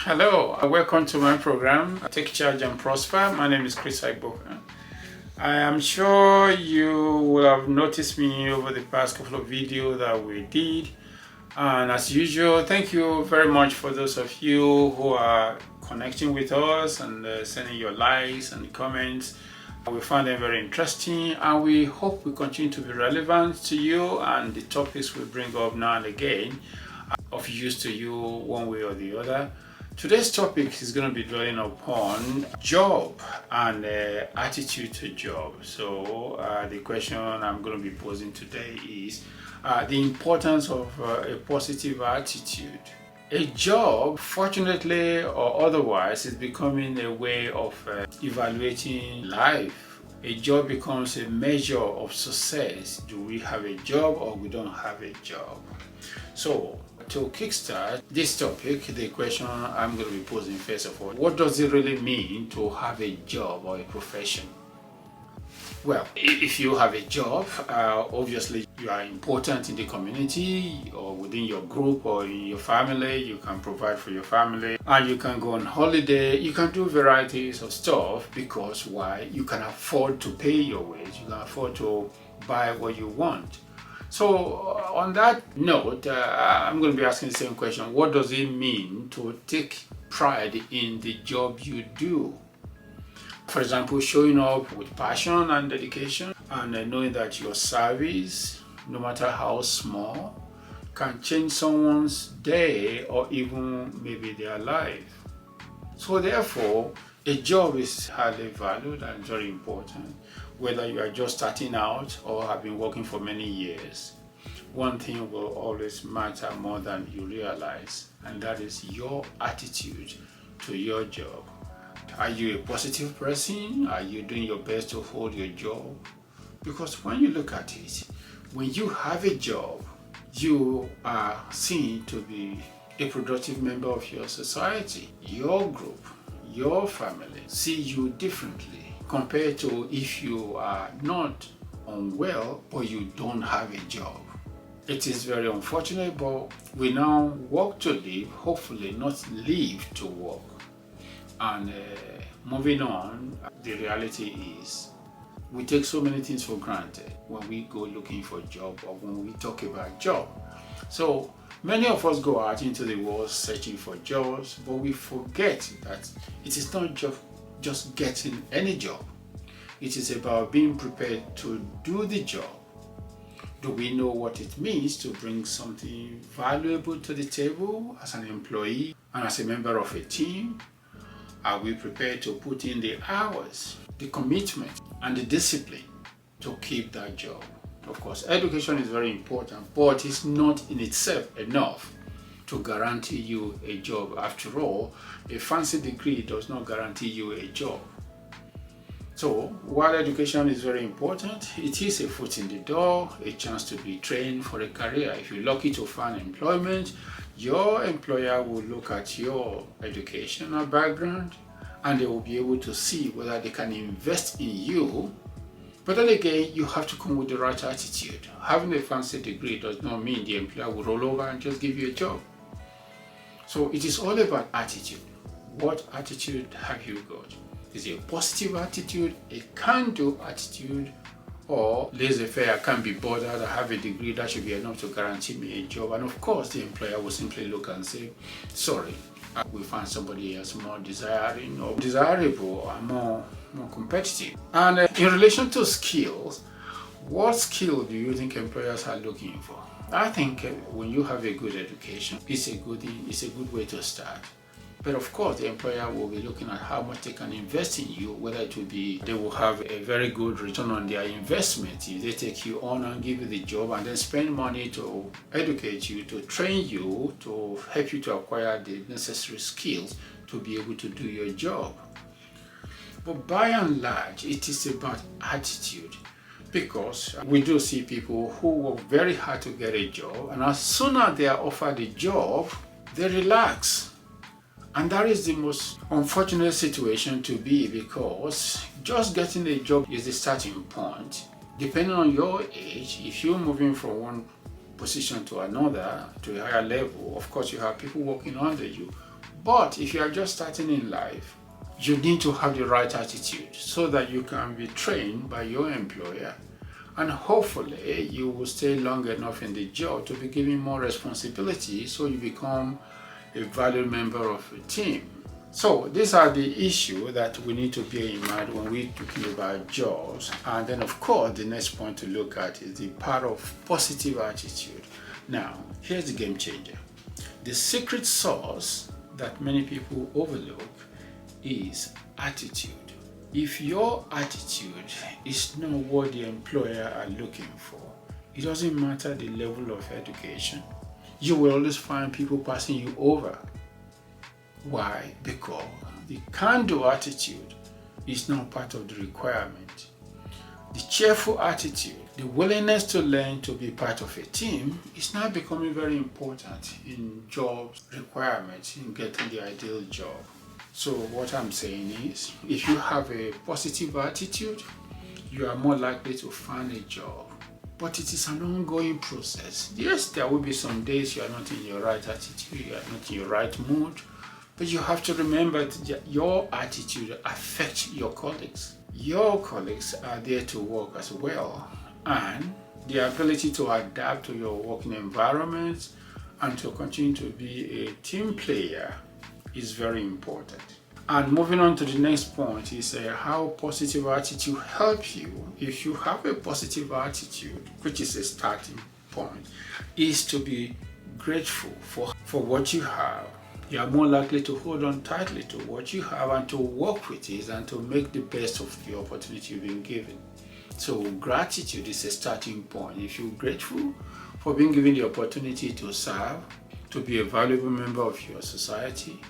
Hello, welcome to my program, Take Charge and Prosper. My name is Chris Aiboka. I am sure you will have noticed me over the past couple of videos that we did. And as usual, thank you very much for those of you who are connecting with us and sending your likes and comments. We found them very interesting and we hope we continue to be relevant to you and the topics we bring up now and again of use to you one way or the other. Today's topic is going to be dwelling upon job and attitude to job. So the question I'm going to be posing today is the importance of a positive attitude. A job, fortunately or otherwise, is becoming a way of evaluating life. A job becomes a measure of success. Do we have a job or we don't have a job? So to kickstart this topic, the question I'm going to be posing first of all, what does it really mean to have a job or a profession? Well, if you have a job, obviously you are important in the community or within your group or in your family. You can provide for your family and you can go on holiday. You can do varieties of stuff because why? You can afford to pay your wage. You can afford to buy what you want. So on that note, I'm going to be asking the same question. What does it mean to take pride in the job you do? For example, showing up with passion and dedication and knowing that your service, no matter how small, can change someone's day or even maybe their life. So therefore, a job is highly valued and very important. Whether you are just starting out or have been working for many years, one thing will always matter more than you realize, and that is your attitude to your job. Are you a positive person? Are you doing your best to hold your job? Because when you look at it, when you have a job, you are seen to be a productive member of your society. Your group, your family see you differently compared to if you are not unwell or you don't have a job. It is very unfortunate, but we now work to live, hopefully not live to work. And moving on, the reality is we take so many things for granted when we go looking for a job or when we talk about job. So many of us go out into the world searching for jobs, but we forget that it is not just getting any job. It is about being prepared to do the job. Do we know what it means to bring something valuable to the table as an employee and as a member of a team? Are we prepared to put in the hours, the commitment, and the discipline to keep that job? Of course, education is very important, but it's not in itself enough to guarantee you a job. After all, a fancy degree does not guarantee you a job. So, while education is very important, it is a foot in the door, a chance to be trained for a career. If you're lucky to find employment, your employer will look at your educational background and they will be able to see whether they can invest in you. But then again, you have to come with the right attitude. Having a fancy degree does not mean the employer will roll over and just give you a job. So it is all about attitude. What attitude have you got? Is it a positive attitude, a can-do attitude, or laissez-faire, I can't be bothered, I have a degree, that should be enough to guarantee me a job? And of course, the employer will simply look and say, sorry, we find somebody else more desiring or desirable or more competitive. And in relation to skills, what skill do you think employers are looking for? I think when you have a good education, it's a good way to start. But of course, the employer will be looking at how much they can invest in you, whether it will be, they will have a very good return on their investment if they take you on and give you the job and then spend money to educate you, to train you, to help you to acquire the necessary skills to be able to do your job. But by and large, it is about attitude. Because we do see people who work very hard to get a job, and as soon as they are offered a job, they relax. And that is the most unfortunate situation to be, because just getting a job is the starting point. Depending on your age, if you're moving from one position to another, to a higher level, of course you have people working under you. But if you are just starting in life, you need to have the right attitude so that you can be trained by your employer, and hopefully you will stay long enough in the job to be given more responsibility so you become a valued member of a team. So these are the issues that we need to bear in mind when we're talking about jobs. And then of course the next point to look at is the part of positive attitude. Now here's the game changer. The secret sauce that many people overlook is attitude. If your attitude is not what the employer are looking for, it doesn't matter the level of education, you will always find people passing you over. Why? Because the can-do attitude is not part of the requirement. The cheerful attitude, the willingness to learn to be part of a team is now becoming very important in job requirements in getting the ideal job. So what I'm saying is, if you have a positive attitude, you are more likely to find a job. But it is an ongoing process. Yes, there will be some days you are not in your right attitude, you are not in your right mood, but you have to remember that your attitude affects your colleagues. Your colleagues are there to work as well, and the ability to adapt to your working environment and to continue to be a team player is very important. And moving on to the next point is how positive attitude helps you. If you have a positive attitude, which is a starting point, is to be grateful for what you have. You are more likely to hold on tightly to what you have and to work with it and to make the best of the opportunity you've been given. So gratitude is a starting point. If you're grateful for being given the opportunity to serve, to be a valuable member of your society,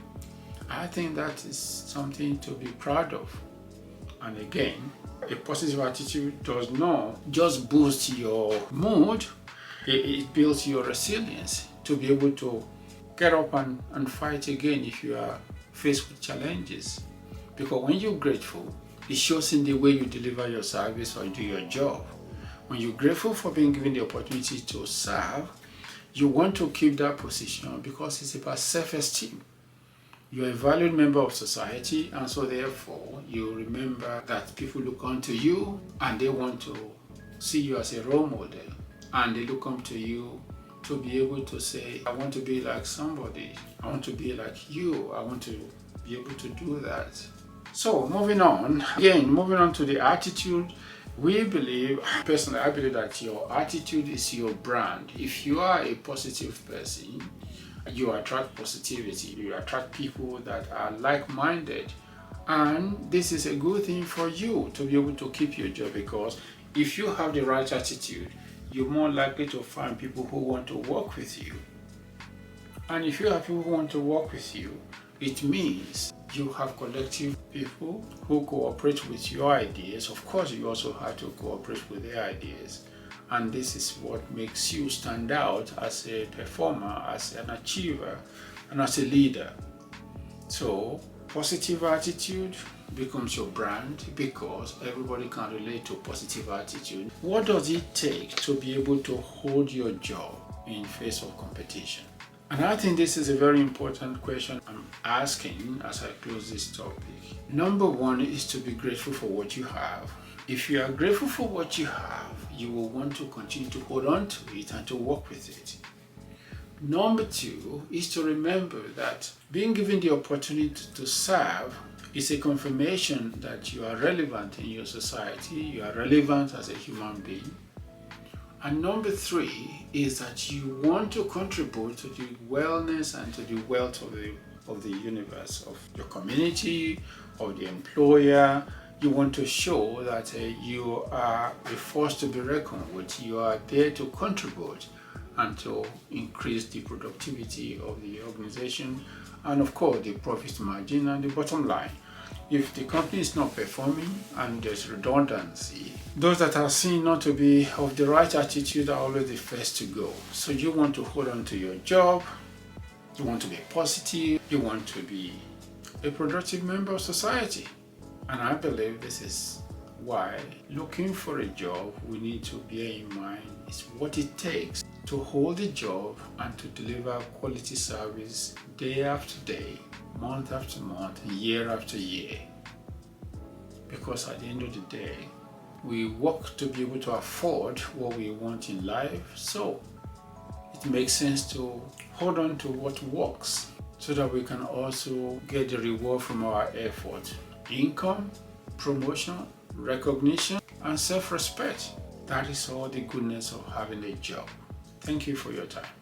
I think that is something to be proud of. And again, a positive attitude does not just boost your mood, it builds your resilience to be able to get up and fight again if you are faced with challenges. Because when you're grateful, it shows in the way you deliver your service or do your job. When you're grateful for being given the opportunity to serve, you want to keep that position because it's about self-esteem. You're a valued member of society, and so therefore you remember that people look onto you and they want to see you as a role model, and they look up to you to be able to say, I want to be like somebody, I want to be like you, I want to be able to do that. So moving on to the attitude, we believe, personally I believe that your attitude is your brand. If you are a positive person, you attract positivity, you attract people that are like-minded, and this is a good thing for you to be able to keep your job, because if you have the right attitude, you're more likely to find people who want to work with you. And if you have people who want to work with you, it means you have collective people who cooperate with your ideas. Of course, you also have to cooperate with their ideas. And this is what makes you stand out as a performer, as an achiever, and as a leader. So, positive attitude becomes your brand because everybody can relate to positive attitude. What does it take to be able to hold your job in face of competition? And I think this is a very important question I'm asking as I close this topic. Number one is to be grateful for what you have. If you are grateful for what you have, you will want to continue to hold on to it and to work with it. Number two is to remember that being given the opportunity to serve is a confirmation that you are relevant in your society, you are relevant as a human being. And number three is that you want to contribute to the wellness and to the wealth of the universe, of your community, of the employer. You want to show that you are a force to be reckoned with. You are there to contribute and to increase the productivity of the organization, and of course the profit margin and the bottom line. If the company is not performing and there's redundancy, those that are seen not to be of the right attitude are always the first to go. So you want to hold on to your job, you want to be positive, you want to be a productive member of society. And I believe this is why looking for a job, we need to bear in mind is what it takes to hold a job and to deliver quality service day after day month after month, year after year. Because at the end of the day, we work to be able to afford what we want in life, so it makes sense to hold on to what works so that we can also get the reward from our effort. Income, promotion, recognition, and self-respect. That is all the goodness of having a job. Thank you for your time.